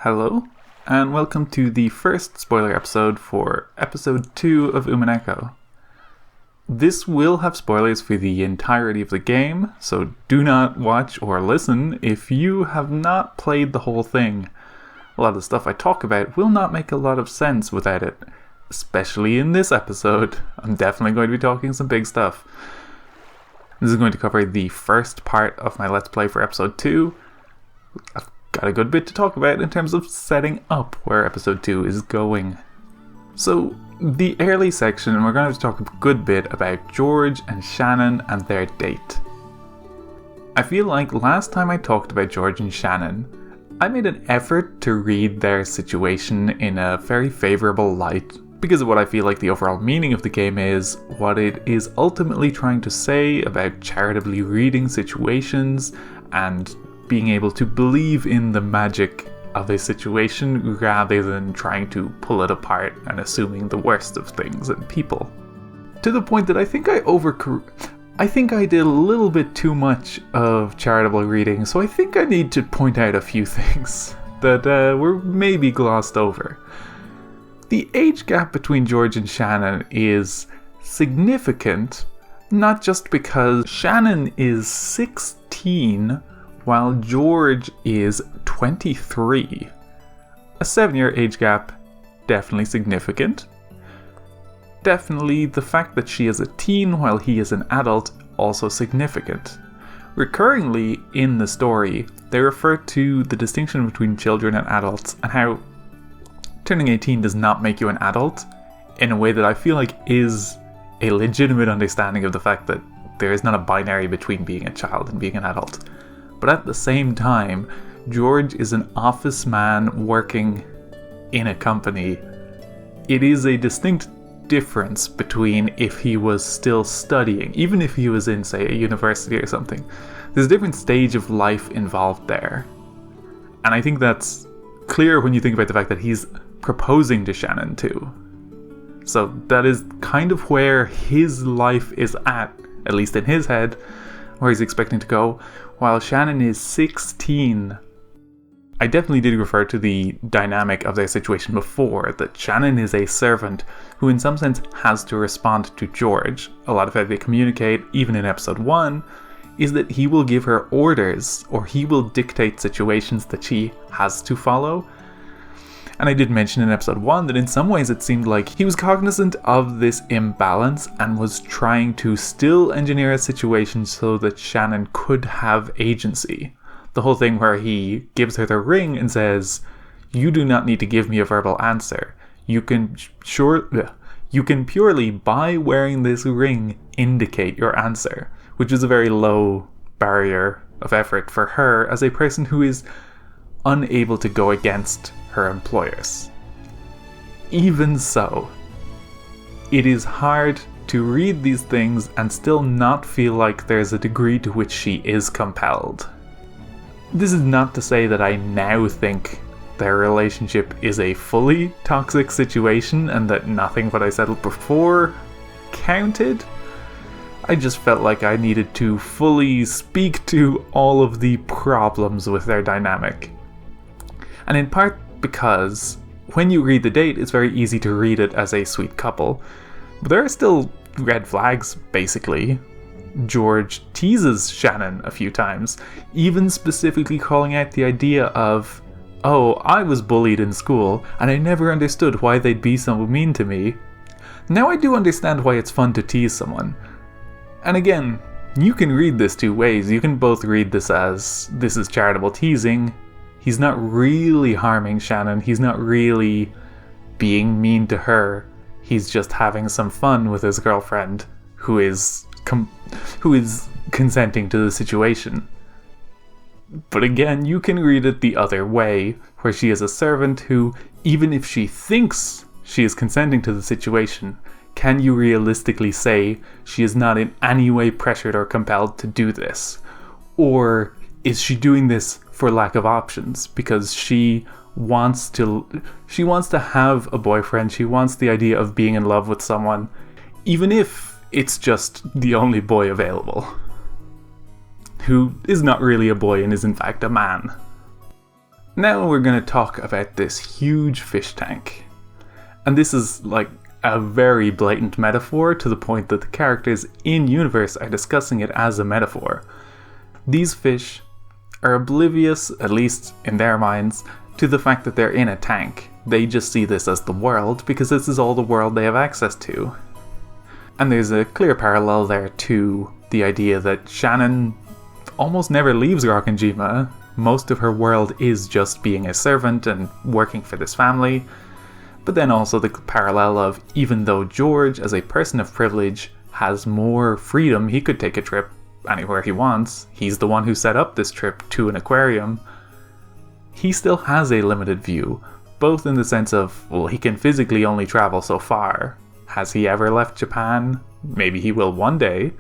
Hello, and welcome to the first spoiler episode for episode 2 of Umineko. This will have spoilers for the entirety of the game, so do not watch or listen if you have not played the whole thing. A lot of the stuff I talk about will not make a lot of sense without it, especially in this episode. I'm definitely going to be talking some big stuff. This is going to cover the first part of my Let's Play for episode 2. I've got a good bit to talk about in terms of setting up where episode 2 is going. So, the early section, we're going to talk a good bit about George and Shannon and their date. I feel like last time I talked about George and Shannon, I made an effort to read their situation in a very favourable light because of what I feel like the overall meaning of the game is, what it is ultimately trying to say about charitably reading situations and being able to believe in the magic of a situation rather than trying to pull it apart and assuming the worst of things and people. To the point that I think I did a little bit too much of charitable reading, so I think I need to point out a few things that were maybe glossed over. The age gap between George and Shannon is significant, not just because Shannon is 16 while George is 23. A 7-year age gap, definitely significant. Definitely the fact that she is a teen while he is an adult, also significant. Recurringly in the story, they refer to the distinction between children and adults and how turning 18 does not make you an adult in a way that I feel like is a legitimate understanding of the fact that there is not a binary between being a child and being an adult. But at the same time, George is an office man working in a company. It is a distinct difference between if he was still studying, even if he was in, say, a university or something. There's a different stage of life involved there. And I think that's clear when you think about the fact that he's proposing to Shannon too. So that is kind of where his life is at least in his head, where he's expecting to go, while Shannon is 16. I definitely did refer to the dynamic of their situation before, that Shannon is a servant who in some sense has to respond to George. A lot of how they communicate, even in episode 1, is that he will give her orders, or he will dictate situations that she has to follow. And I did mention in episode 1 that in some ways it seemed like he was cognizant of this imbalance and was trying to still engineer a situation so that Shannon could have agency. The whole thing where he gives her the ring and says, "You do not need to give me a verbal answer. You can purely, by wearing this ring, indicate your answer," which is a very low barrier of effort for her as a person who is unable to go against her employers. Even so, it is hard to read these things and still not feel like there's a degree to which she is compelled. This is not to say that I now think their relationship is a fully toxic situation and that nothing what I said before counted. I just felt like I needed to fully speak to all of the problems with their dynamic. And in part because when you read the date, it's very easy to read it as a sweet couple. But there are still red flags, basically. George teases Shannon a few times, even specifically calling out the idea of, "Oh, I was bullied in school, and I never understood why they'd be so mean to me. Now I do understand why it's fun to tease someone." And again, you can read this two ways. You can both read this as, this is charitable teasing. He's not really harming Shannon. He's not really being mean to her. He's just having some fun with his girlfriend who is consenting to the situation. But again, you can read it the other way, where she is a servant who, even if she thinks she is consenting to the situation, can you realistically say she is not in any way pressured or compelled to do this? Or is she doing this for lack of options because she wants to have a boyfriend, she wants the idea of being in love with someone, even if it's just the only boy available, who is not really a boy and is in fact a man. Now we're going to talk about this huge fish tank. And this is like a very blatant metaphor, to the point that the characters in universe are discussing it as a metaphor. These fish are oblivious, at least in their minds, to the fact that they're in a tank. They just see this as the world because this is all the world they have access to. And there's a clear parallel there to the idea that Shannon almost never leaves Rokkenjima. Most of her world is just being a servant and working for this family. But then also the parallel of, even though George, as a person of privilege, has more freedom, he could take a trip anywhere he wants. He's the one who set up this trip to an aquarium. He still has a limited view, both in the sense of, well, he can physically only travel so far. Has he ever left Japan? Maybe he will one day.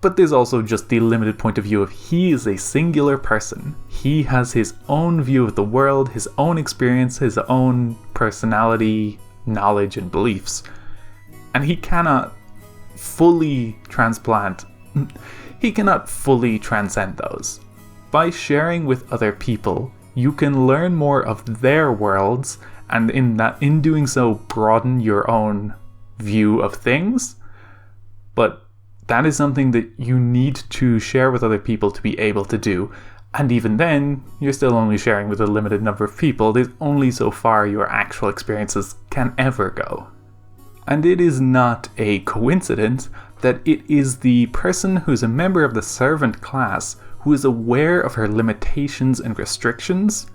But there's also just the limited point of view of, he is a singular person. He has his own view of the world, his own experience, his own personality, knowledge, and beliefs. And he cannot fully transcend those. By sharing with other people, you can learn more of their worlds, and in doing so, broaden your own view of things. But that is something that you need to share with other people to be able to do. And even then, you're still only sharing with a limited number of people. There's only so far your actual experiences can ever go. And it is not a coincidence that it is the person who's a member of the servant class who is aware of her limitations and restrictions,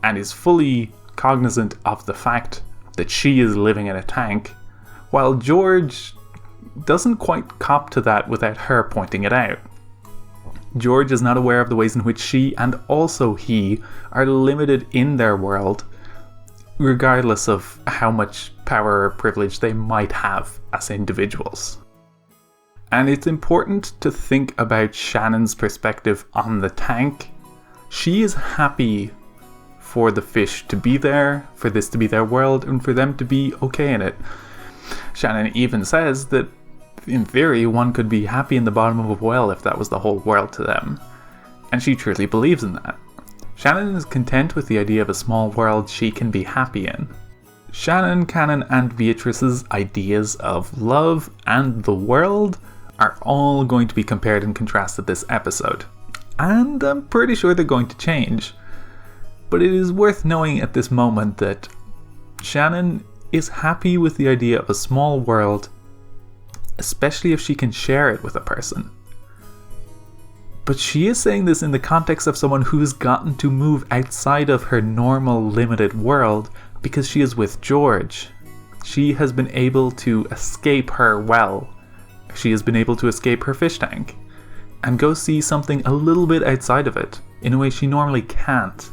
and is fully cognizant of the fact that she is living in a tank, while George doesn't quite cop to that without her pointing it out. George is not aware of the ways in which she, and also he, are limited in their world, regardless of how much power or privilege they might have as individuals. And it's important to think about Shannon's perspective on the tank. She is happy for the fish to be there, for this to be their world, and for them to be okay in it. Shannon even says that, in theory, one could be happy in the bottom of a well if that was the whole world to them. And she truly believes in that. Shannon is content with the idea of a small world she can be happy in. Shannon, Cannon, and Beatrice's ideas of love and the world are all going to be compared and contrasted this episode. And I'm pretty sure they're going to change. But it is worth knowing at this moment that Shannon is happy with the idea of a small world, especially if she can share it with a person. But she is saying this in the context of someone who's gotten to move outside of her normal limited world because she is with George. She has been able to escape her well. She has been able to escape her fish tank and go see something a little bit outside of it in a way she normally can't.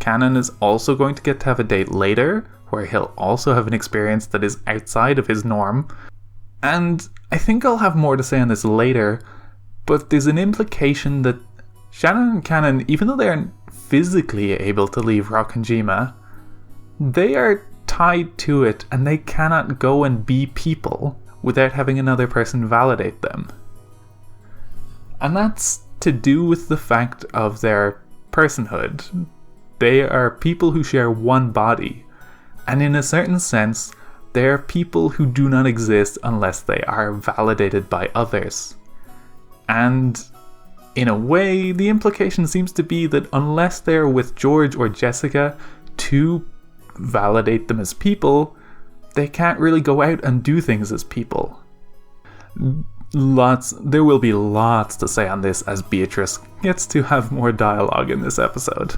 Cannon is also going to get to have a date later where he'll also have an experience that is outside of his norm. And I think I'll have more to say on this later, but there's an implication that Shannon and Cannon, even though they aren't physically able to leave Rokkenjima, they are tied to it and they cannot go and be people without having another person validate them. And that's to do with the fact of their personhood. They are people who share one body, and in a certain sense, they are people who do not exist unless they are validated by others. And in a way, the implication seems to be that unless they're with George or Jessica to validate them as people, they can't really go out and do things as people. There will be lots to say on this as Beatrice gets to have more dialogue in this episode.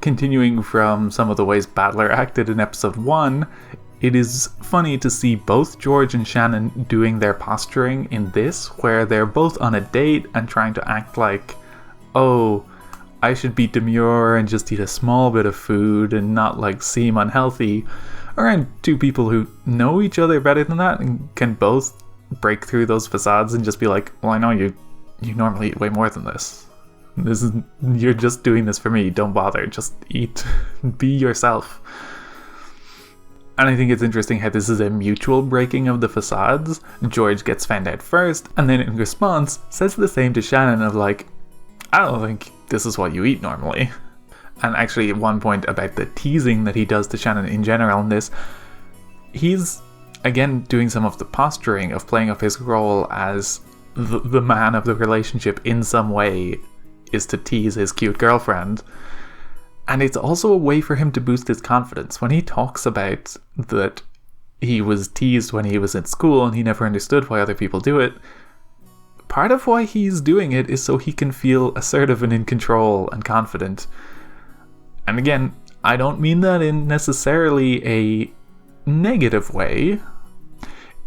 Continuing from some of the ways Battler acted in episode 1, it is funny to see both George and Shannon doing their posturing in this, where they're both on a date and trying to act like, oh, I should be demure and just eat a small bit of food and not like seem unhealthy, around two people who know each other better than that and can both break through those facades and just be like, well, I know you normally eat way more than this. You're just doing this for me, don't bother, just eat, be yourself. And I think it's interesting how this is a mutual breaking of the facades. George gets found out first, and then in response says the same to Shannon of like, I don't think this is what you eat normally. And actually, at one point about the teasing that he does to Shannon in general in this, he's, again, doing some of the posturing of playing up his role as the man of the relationship in some way is to tease his cute girlfriend. And it's also a way for him to boost his confidence. When he talks about that he was teased when he was in school and he never understood why other people do it, part of why he's doing it is so he can feel assertive and in control and confident. And again, I don't mean that in necessarily a negative way.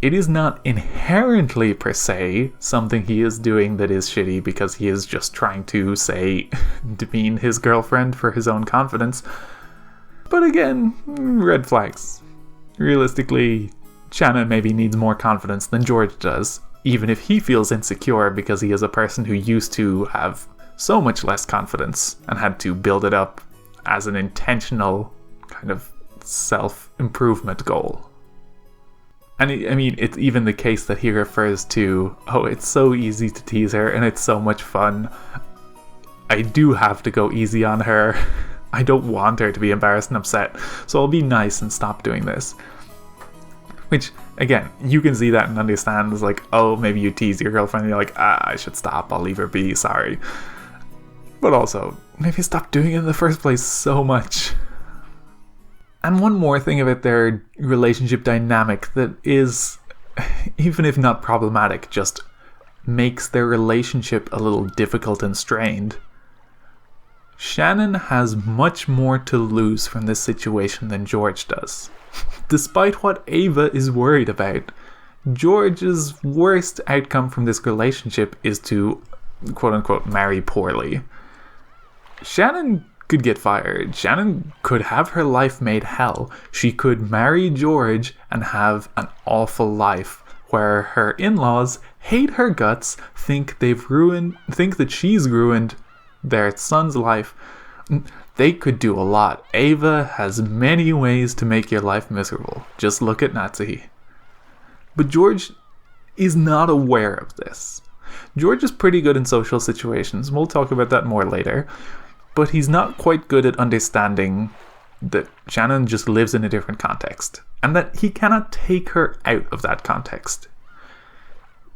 It is not inherently per se something he is doing that is shitty because he is just trying to, say, demean his girlfriend for his own confidence. But again, red flags. Realistically, Shannon maybe needs more confidence than George does, even if he feels insecure because he is a person who used to have so much less confidence and had to build it up as an intentional kind of self-improvement goal. And I mean, it's even the case that he refers to, oh, it's so easy to tease her and it's so much fun. I do have to go easy on her. I don't want her to be embarrassed and upset, so I'll be nice and stop doing this. Which, again, you can see that and understand as like, oh, maybe you tease your girlfriend and you're like, I should stop, I'll leave her be, sorry. But also, maybe stop doing it in the first place so much. And one more thing about their relationship dynamic that is, even if not problematic, just makes their relationship a little difficult and strained. Shannon has much more to lose from this situation than George does. Despite what Ava is worried about, George's worst outcome from this relationship is to, quote-unquote, marry poorly. Shannon could get fired. Shannon could have her life made hell. She could marry George and have an awful life where her in-laws hate her guts, think that she's ruined their son's life. They could do a lot. Ava has many ways to make your life miserable. Just look at Nazi. But George is not aware of this. George is pretty good in social situations. We'll talk about that more later. But he's not quite good at understanding that Shannon just lives in a different context, and that he cannot take her out of that context.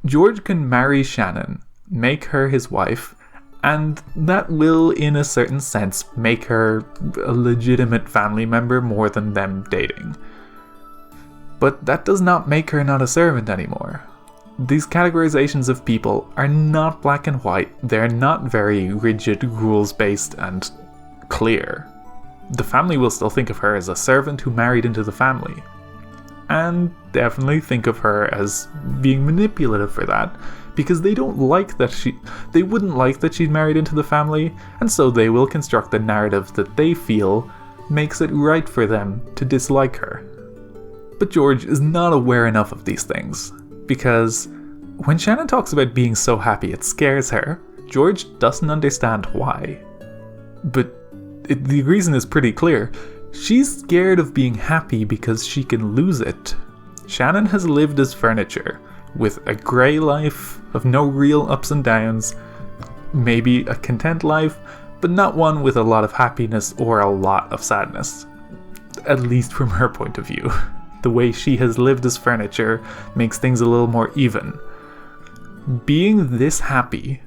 George can marry Shannon, make her his wife, and that will, in a certain sense, make her a legitimate family member more than them dating. But that does not make her not a servant anymore. These categorizations of people are not black and white. They're not very rigid, rules-based, and clear. The family will still think of her as a servant who married into the family. And definitely think of her as being manipulative for that, because they wouldn't like that she'd married into the family, and so they will construct the narrative that they feel makes it right for them to dislike her. But George is not aware enough of these things. Because when Shannon talks about being so happy it scares her, George doesn't understand why. But the reason is pretty clear. She's scared of being happy because she can lose it. Shannon has lived as furniture, with a grey life of no real ups and downs, maybe a content life, but not one with a lot of happiness or a lot of sadness. At least from her point of view. The way she has lived as furniture makes things a little more even. Being this happy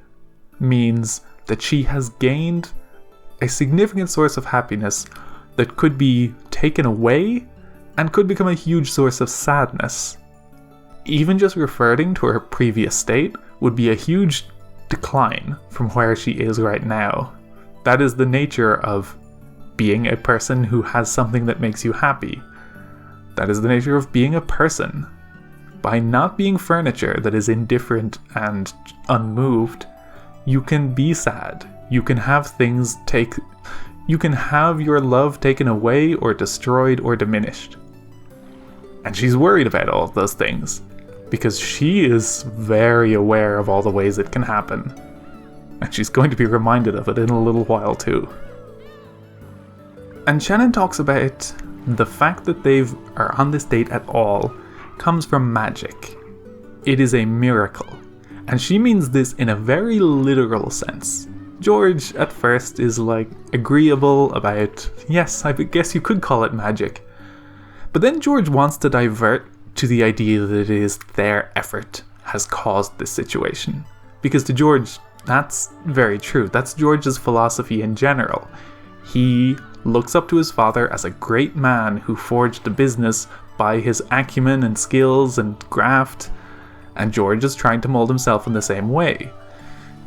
means that she has gained a significant source of happiness that could be taken away and could become a huge source of sadness. Even just reverting to her previous state would be a huge decline from where she is right now. That is the nature of being a person who has something that makes you happy. That is the nature of being a person. By not being furniture that is indifferent and unmoved, you can be sad. You can have you can have your love taken away or destroyed or diminished. And she's worried about all of those things, because she is very aware of all the ways it can happen. And she's going to be reminded of it in a little while too. And Shannon talks about the fact that they are on this date at all comes from magic. It is a miracle. And she means this in a very literal sense. George at first is like agreeable about, yes, I guess you could call it magic. But then George wants to divert to the idea that it is their effort has caused this situation. Because to George, that's very true. That's George's philosophy in general. He looks up to his father as a great man who forged a business by his acumen and skills and graft, and George is trying to mold himself in the same way.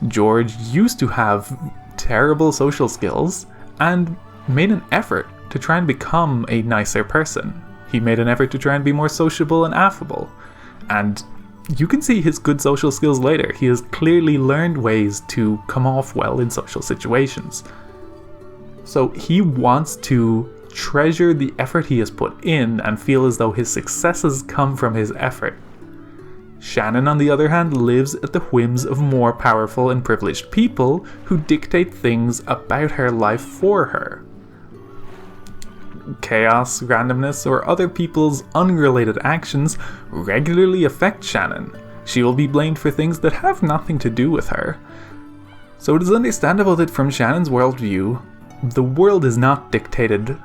George used to have terrible social skills and made an effort to try and become a nicer person. He made an effort to try and be more sociable and affable. And you can see his good social skills later. He has clearly learned ways to come off well in social situations. So he wants to treasure the effort he has put in and feel as though his successes come from his effort. Shannon, on the other hand, lives at the whims of more powerful and privileged people who dictate things about her life for her. Chaos, randomness, or other people's unrelated actions regularly affect Shannon. She will be blamed for things that have nothing to do with her. So it is understandable that from Shannon's worldview, the world is not dictated.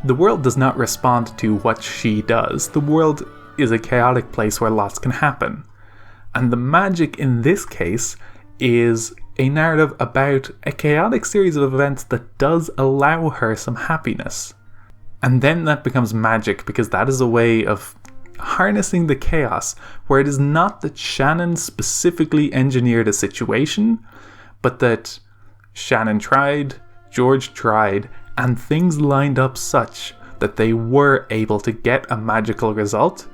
The world does not respond to what she does. The world is a chaotic place where lots can happen. And the magic in this case is a narrative about a chaotic series of events that does allow her some happiness. And then that becomes magic because that is a way of harnessing the chaos where it is not that Shannon specifically engineered a situation, but that Shannon tried, George tried, and things lined up such that they were able to get a magical result,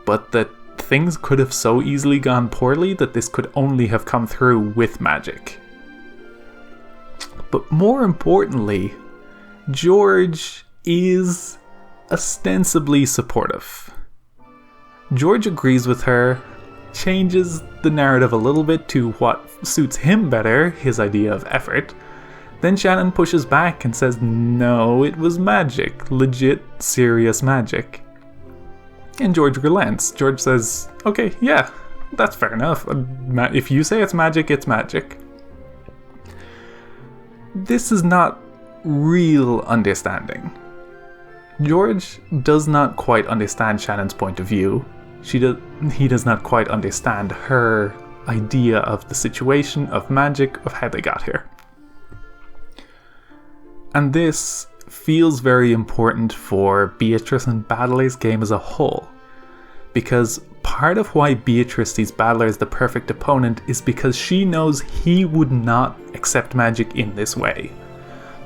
but that things could have so easily gone poorly that this could only have come through with magic. But more importantly, George is ostensibly supportive. George agrees with her, changes the narrative a little bit to what suits him better, his idea of effort. Then Shannon pushes back and says, no, it was magic, legit, serious magic. And George relents. George says, okay, yeah, that's fair enough. If you say it's magic, it's magic. This is not real understanding. George does not quite understand Shannon's point of view. He does not quite understand her idea of the situation, of magic, of how they got here. And this feels very important for Beatrice and Battler's game as a whole. Because part of why Beatrice sees Battler as the perfect opponent is because she knows he would not accept magic in this way.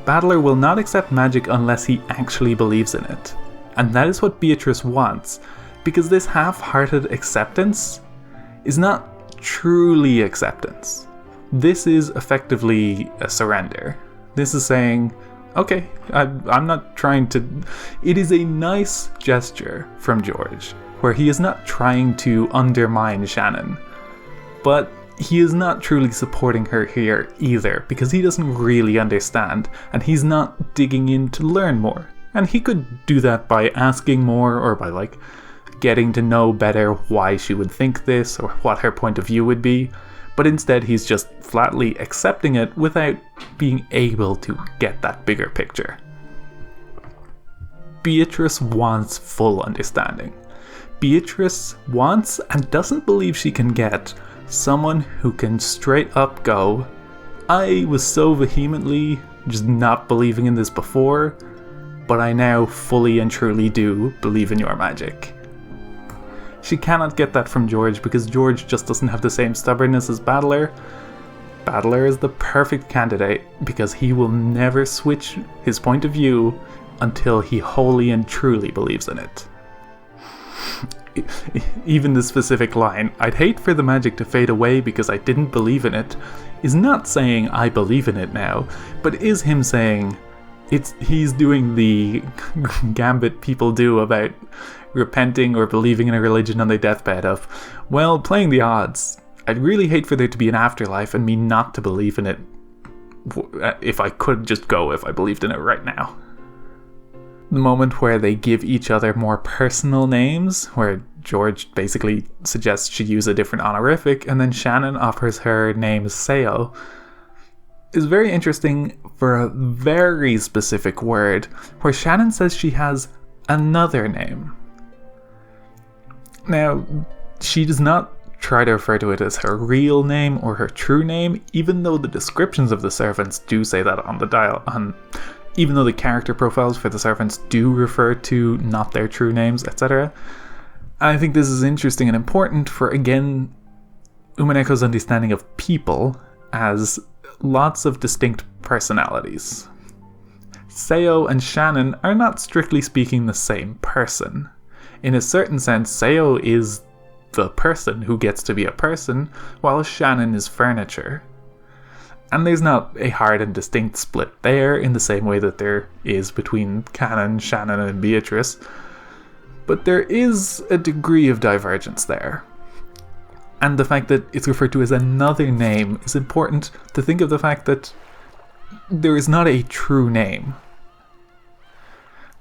Battler will not accept magic unless he actually believes in it. And that is what Beatrice wants, because this half-hearted acceptance is not truly acceptance. This is effectively a surrender. This is saying, okay, I'm not trying to... It is a nice gesture from George, where he is not trying to undermine Shannon, but he is not truly supporting her here either, because he doesn't really understand, and he's not digging in to learn more. And he could do that by asking more, or by getting to know better why she would think this, or what her point of view would be, but instead he's just flatly accepting it without being able to get that bigger picture. Beatrice wants full understanding. Beatrice wants and doesn't believe she can get someone who can straight up go, I was so vehemently just not believing in this before, but I now fully and truly do believe in your magic. She cannot get that from George because George just doesn't have the same stubbornness as Battler. Battler is the perfect candidate because he will never switch his point of view until he wholly and truly believes in it. Even the specific line, I'd hate for the magic to fade away because I didn't believe in it, is not saying I believe in it now, but is him saying he's doing the gambit people do about repenting or believing in a religion on their deathbed of, well, playing the odds. I'd really hate for there to be an afterlife and me not to believe in it if I could just go if I believed in it right now. The moment where they give each other more personal names, where George basically suggests she use a different honorific, and then Shannon offers her name Seo. is very interesting for a very specific word, where Shannon says she has another name. Now, she does not try to refer to it as her real name or her true name, even though the descriptions of the servants do say that on the dial. Even though the character profiles for the servants do refer to not their true names, etc. I think this is interesting and important for, again, Umineko's understanding of people as lots of distinct personalities. Seo and Shannon are not strictly speaking the same person. In a certain sense, Seo is the person who gets to be a person, while Shannon is furniture. And there's not a hard and distinct split there in the same way that there is between Canon, Shannon, and Beatrice, but there is a degree of divergence there. And the fact that it's referred to as another name is important to think of the fact that there is not a true name.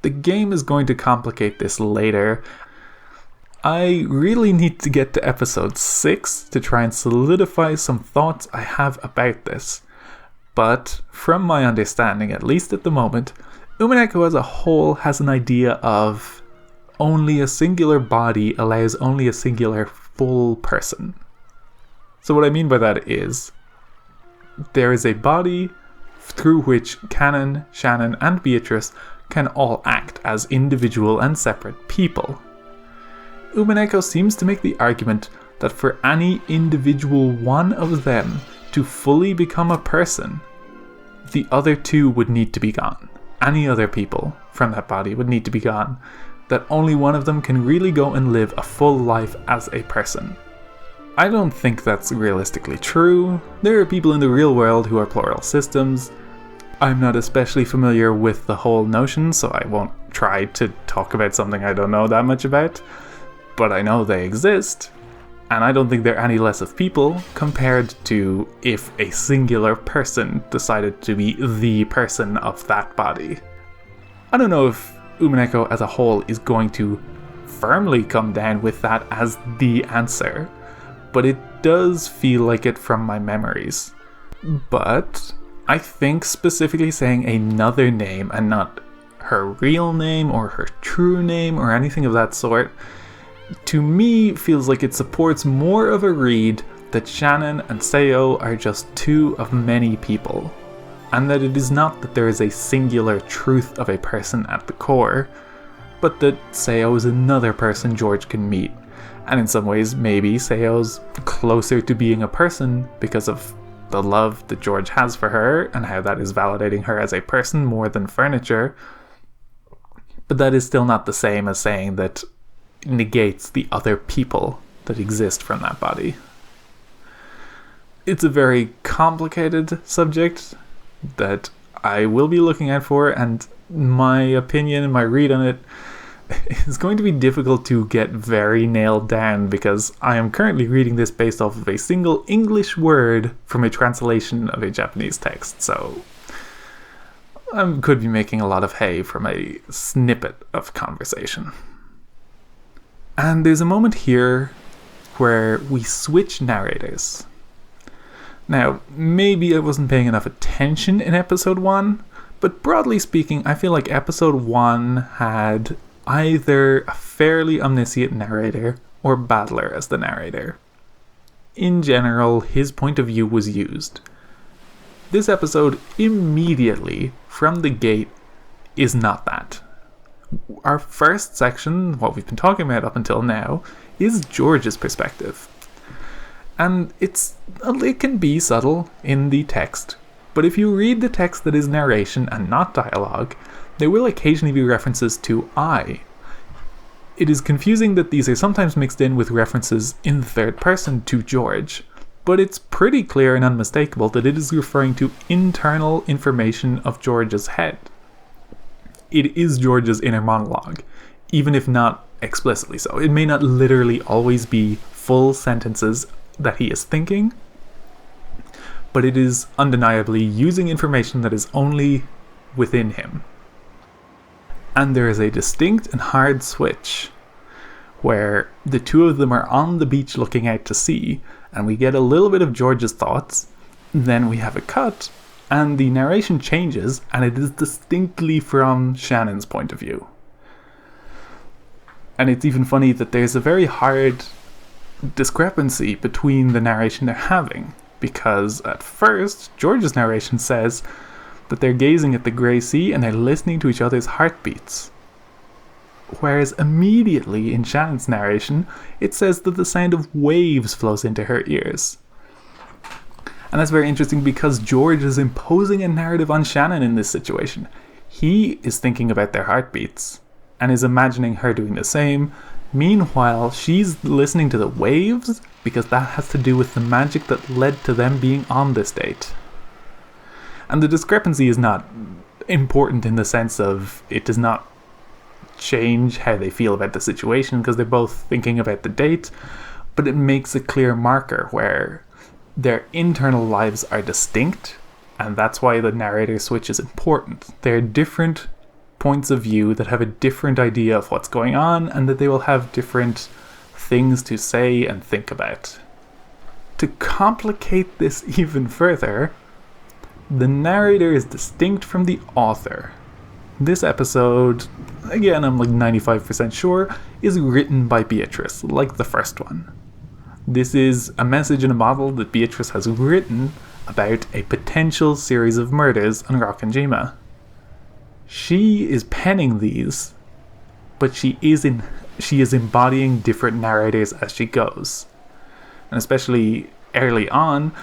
The game is going to complicate this later. I really need to get to episode 6 to try and solidify some thoughts I have about this. But from my understanding, at least at the moment, Umineko as a whole has an idea of only a singular body allows only a singular full person. So what I mean by that is, there is a body through which Canon, Shannon, and Beatrice can all act as individual and separate people. Umineko seems to make the argument that for any individual one of them to fully become a person, the other two would need to be gone. Any other people from that body would need to be gone. That only one of them can really go and live a full life as a person. I don't think that's realistically true. There are people in the real world who are plural systems. I'm not especially familiar with the whole notion, so I won't try to talk about something I don't know that much about. But I know they exist, and I don't think they're any less of people compared to if a singular person decided to be the person of that body. I don't know if Umineko as a whole is going to firmly come down with that as the answer, but it does feel like it from my memories. But I think specifically saying another name and not her real name or her true name or anything of that sort, to me feels like it supports more of a read that Shannon and Seo are just two of many people, and that it is not that there is a singular truth of a person at the core, but that Seo is another person George can meet, and in some ways maybe Seo's closer to being a person because of the love that George has for her and how that is validating her as a person more than furniture, but that is still not the same as saying that negates the other people that exist from that body. It's a very complicated subject that I will be looking out for, and my opinion and my read on it is going to be difficult to get very nailed down because I am currently reading this based off of a single English word from a translation of a Japanese text, so I could be making a lot of hay from a snippet of conversation. And there's a moment here where we switch narrators. Now, maybe I wasn't paying enough attention in episode 1, but broadly speaking, I feel like episode 1 had either a fairly omniscient narrator or Battler as the narrator. In general, his point of view was used. This episode, immediately from the gate, is not that. Our first section, what we've been talking about up until now, is George's perspective. And it can be subtle in the text, but if you read the text that is narration and not dialogue, there will occasionally be references to I. It is confusing that these are sometimes mixed in with references in the third person to George, but it's pretty clear and unmistakable that it is referring to internal information of George's head. It is George's inner monologue, even if not explicitly so. It may not literally always be full sentences that he is thinking, but it is undeniably using information that is only within him. And there is a distinct and hard switch where the two of them are on the beach looking out to sea, and we get a little bit of George's thoughts, then we have a cut, and the narration changes, and it is distinctly from Shannon's point of view. And it's even funny that there's a very hard discrepancy between the narration they're having, because at first, George's narration says that they're gazing at the grey sea and they're listening to each other's heartbeats. Whereas immediately in Shannon's narration, it says that the sound of waves flows into her ears. And that's very interesting because George is imposing a narrative on Shannon in this situation. He is thinking about their heartbeats and is imagining her doing the same. Meanwhile, she's listening to the waves because that has to do with the magic that led to them being on this date. And the discrepancy is not important in the sense of it does not change how they feel about the situation because they're both thinking about the date, but it makes a clear marker where their internal lives are distinct, and that's why the narrator switch is important. They're different points of view that have a different idea of what's going on, and that they will have different things to say and think about. To complicate this even further, the narrator is distinct from the author. This episode, again I'm like 95% sure, is written by Beatrice, like the first one. This is a message in a model that Beatrice has written about a potential series of murders on Rokkenjima. She is penning these, but she is embodying different narrators as she goes. And especially early on,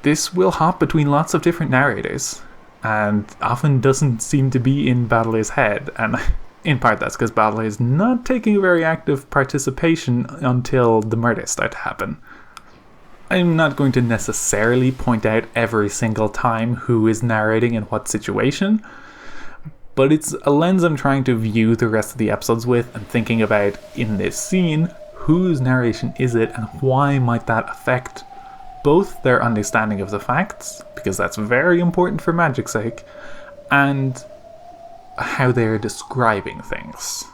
this will hop between lots of different narrators, and often doesn't seem to be in Baudelaires' head, and in part that's because Baudelaire is not taking a very active participation until the murders start to happen. I'm not going to necessarily point out every single time who is narrating in what situation, but it's a lens I'm trying to view the rest of the episodes with and thinking about in this scene, whose narration is it and why might that affect both their understanding of the facts, because that's very important for magic's sake, and how they're describing things,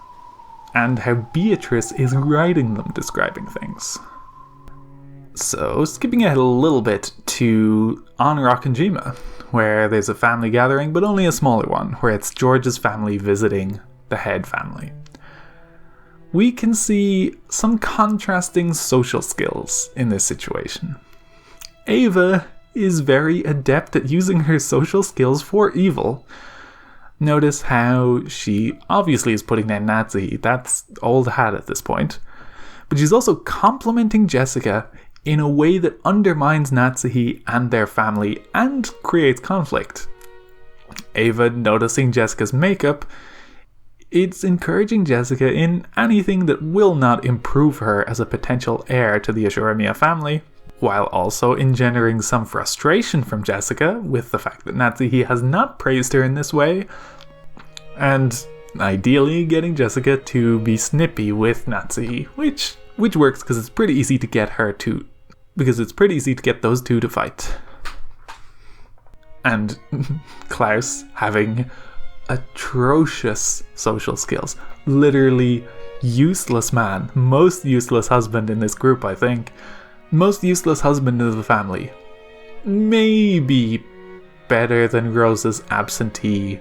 and how Beatrice is writing them describing things. So, skipping ahead a little bit to on Rokkenjima, where there's a family gathering, but only a smaller one, where it's George's family visiting the head family. We can see some contrasting social skills in this situation. Ava is very adept at using her social skills for evil. Notice how she obviously is putting down Nazi, that's old hat at this point. But she's also complimenting Jessica in a way that undermines Nazi and their family and creates conflict. Ava noticing Jessica's makeup, it's encouraging Jessica in anything that will not improve her as a potential heir to the Ashuramiya family, while also engendering some frustration from Jessica with the fact that Nazi has not praised her in this way, and ideally getting Jessica to be snippy with Nazi, which works because it's pretty easy to get those two to fight. And Klaus having atrocious social skills, literally useless man, most useless husband in this group, I think. Most useless husband of the family. Maybe better than Rose's absentee.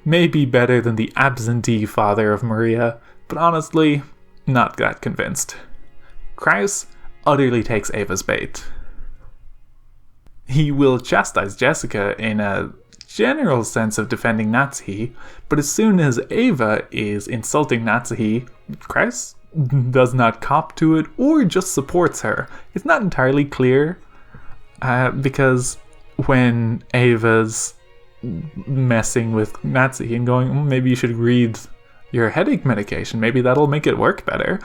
Maybe better than the absentee father of Maria, but honestly, not that convinced. Kraus utterly takes Ava's bait. He will chastise Jessica in a general sense of defending Nazi, but as soon as Ava is insulting Nazi, Kraus does not cop to it or just supports her. It's not entirely clear because when Ava's messing with Nazi and going, maybe you should read your headache medication, maybe that'll make it work better,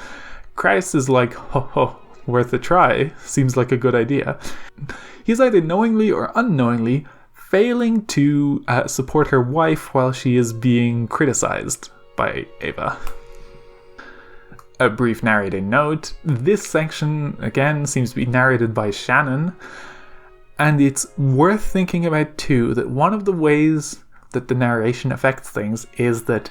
Kraus is like, ho, worth a try, seems like a good idea. He's either knowingly or unknowingly failing to support her wife while she is being criticized by Ava. A brief narrating note, this section again seems to be narrated by Shannon, and it's worth thinking about too that one of the ways that the narration affects things is that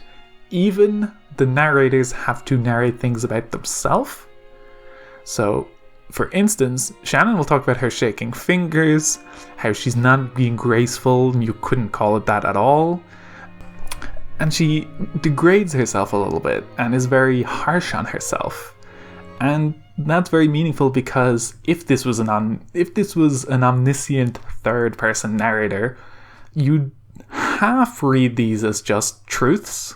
even the narrators have to narrate things about themselves. So For instance, Shannon will talk about her shaking fingers, how she's not being graceful, and you couldn't call it that at all. And she degrades herself a little bit and is very harsh on herself. And that's very meaningful because if this was an omniscient third-person narrator, you'd half read these as just truths,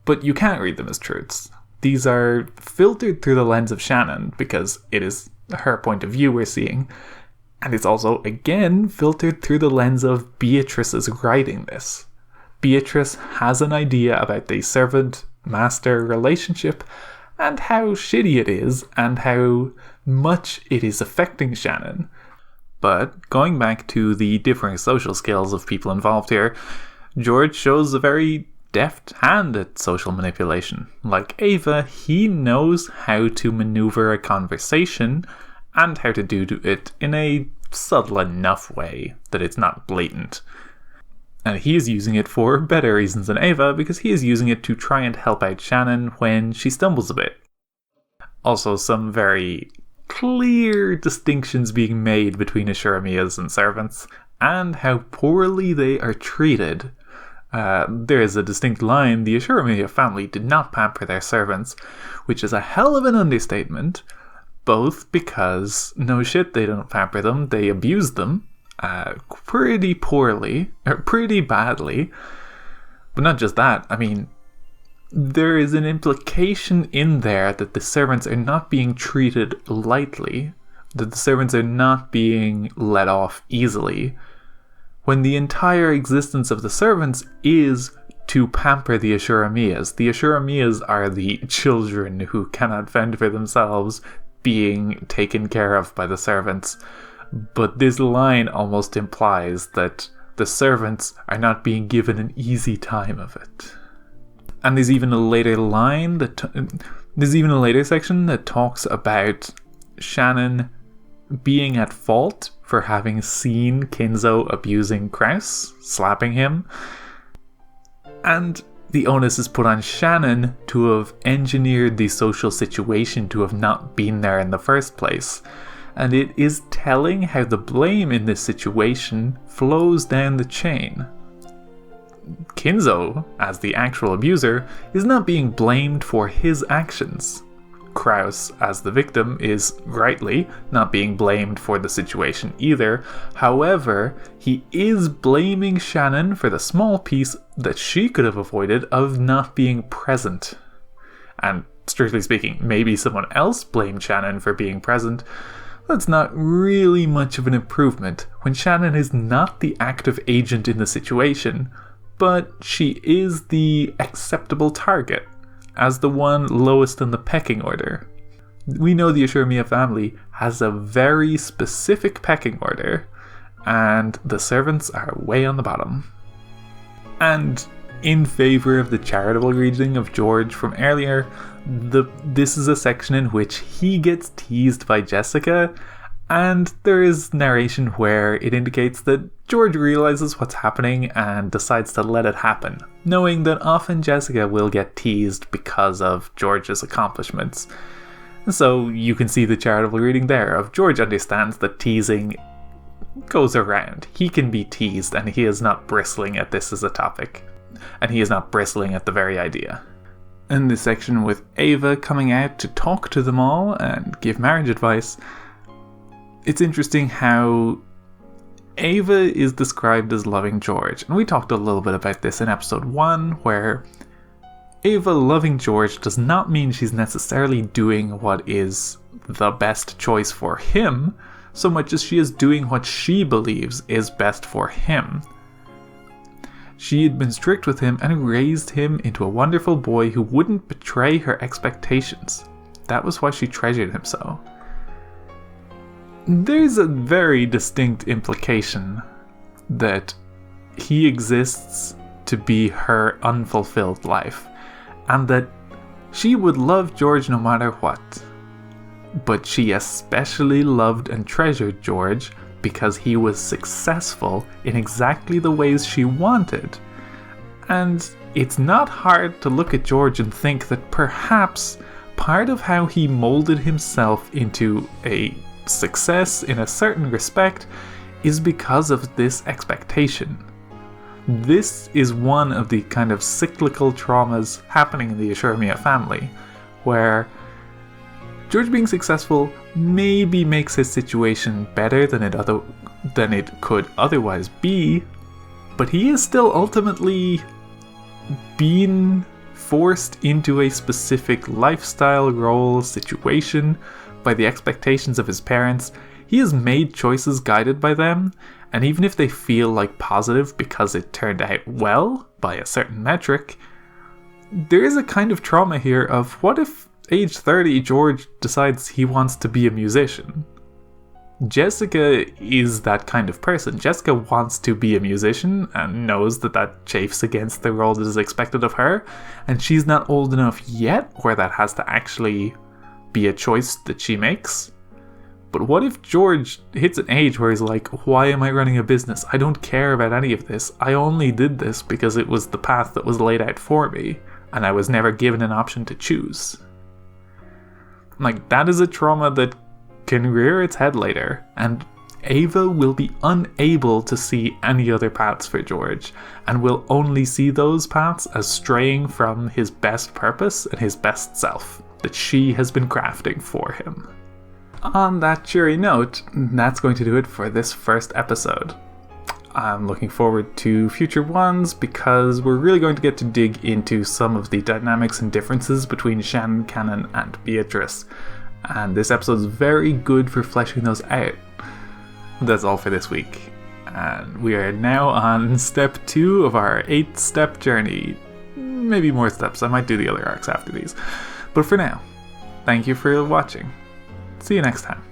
but you can't read them as truths. These are filtered through the lens of Shannon because it is her point of view we're seeing. And it's also, again, filtered through the lens of Beatrice's writing this. Beatrice has an idea about the servant-master relationship and how shitty it is and how much it is affecting Shannon. But going back to the differing social skills of people involved here, George shows a very deft hand at social manipulation. Like Ava, he knows how to maneuver a conversation and how to do it in a subtle enough way that it's not blatant. And he is using it for better reasons than Ava, because he is using it to try and help out Shannon when she stumbles a bit. Also, some very clear distinctions being made between Ashuramias and servants, and how poorly they are treated. There is a distinct line: the Ashuramia family did not pamper their servants, which is a hell of an understatement, both because, no shit, they don't pamper them, they abuse them, pretty poorly, or pretty badly. But not just that, I mean, there is an implication in there that the servants are not being treated lightly, that the servants are not being let off easily, when the entire existence of the servants is to pamper the Ashuramias. The Ashuramias are the children who cannot fend for themselves, being taken care of by the servants. But this line almost implies that the servants are not being given an easy time of it. And there's even a later line there's even a later section that talks about Shannon being at fault for having seen Kinzo abusing Kraus, slapping him. And the onus is put on Shannon to have engineered the social situation to have not been there in the first place. And it is telling how the blame in this situation flows down the chain. Kinzo, as the actual abuser, is not being blamed for his actions. Kraus, as the victim, is rightly not being blamed for the situation either. However, he is blaming Shannon for the small piece that she could have avoided of not being present. And strictly speaking, maybe someone else blamed Shannon for being present. That's not really much of an improvement when Shannon is not the active agent in the situation, but she is the acceptable target, as the one lowest in the pecking order. We know the Ashuramia family has a very specific pecking order, and the servants are way on the bottom. And in favor of the charitable reading of George from earlier, this is a section in which he gets teased by Jessica, and there is narration where it indicates that George realizes what's happening and decides to let it happen, knowing that often Jessica will get teased because of George's accomplishments. So you can see the charitable reading there of George understands that teasing goes around. He can be teased, and he is not bristling at this as a topic. And he is not bristling at the very idea. In this section with Ava coming out to talk to them all and give marriage advice, it's interesting how Ava is described as loving George. And we talked a little bit about this in episode 1, where Ava loving George does not mean she's necessarily doing what is the best choice for him, so much as she is doing what she believes is best for him. She had been strict with him and raised him into a wonderful boy who wouldn't betray her expectations. That was why she treasured him so. There's a very distinct implication that he exists to be her unfulfilled life, and that she would love George no matter what. But she especially loved and treasured George because he was successful in exactly the ways she wanted. And it's not hard to look at George and think that perhaps part of how he molded himself into a success in a certain respect is because of this expectation. This is one of the kind of cyclical traumas happening in the Ashurmiya family, where George being successful maybe makes his situation better than it could otherwise be, but he is still ultimately being forced into a specific lifestyle, role, situation by the expectations of his parents. He has made choices guided by them, and even if they feel like positive because it turned out well by a certain metric, there is a kind of trauma here of what if age 30 George decides he wants to be a musician? Jessica is that kind of person. Jessica wants to be a musician and knows that that chafes against the role that is expected of her, and she's not old enough yet where that has to actually be a choice that she makes. But what if George hits an age where he's like, why am I running a business? I don't care about any of this. I only did this because it was the path that was laid out for me, and I was never given an option to choose. Like, that is a trauma that can rear its head later, and Ava will be unable to see any other paths for George, and will only see those paths as straying from his best purpose and his best self that she has been crafting for him. On that cheery note, that's going to do it for this first episode. I'm looking forward to future ones because we're really going to get to dig into some of the dynamics and differences between Shannon Cannon and Beatrice, and this episode is very good for fleshing those out. That's all for this week, and we are now on step 2 of our 8-step journey. Maybe more steps, I might do the other arcs after these. But for now, thank you for watching. See you next time.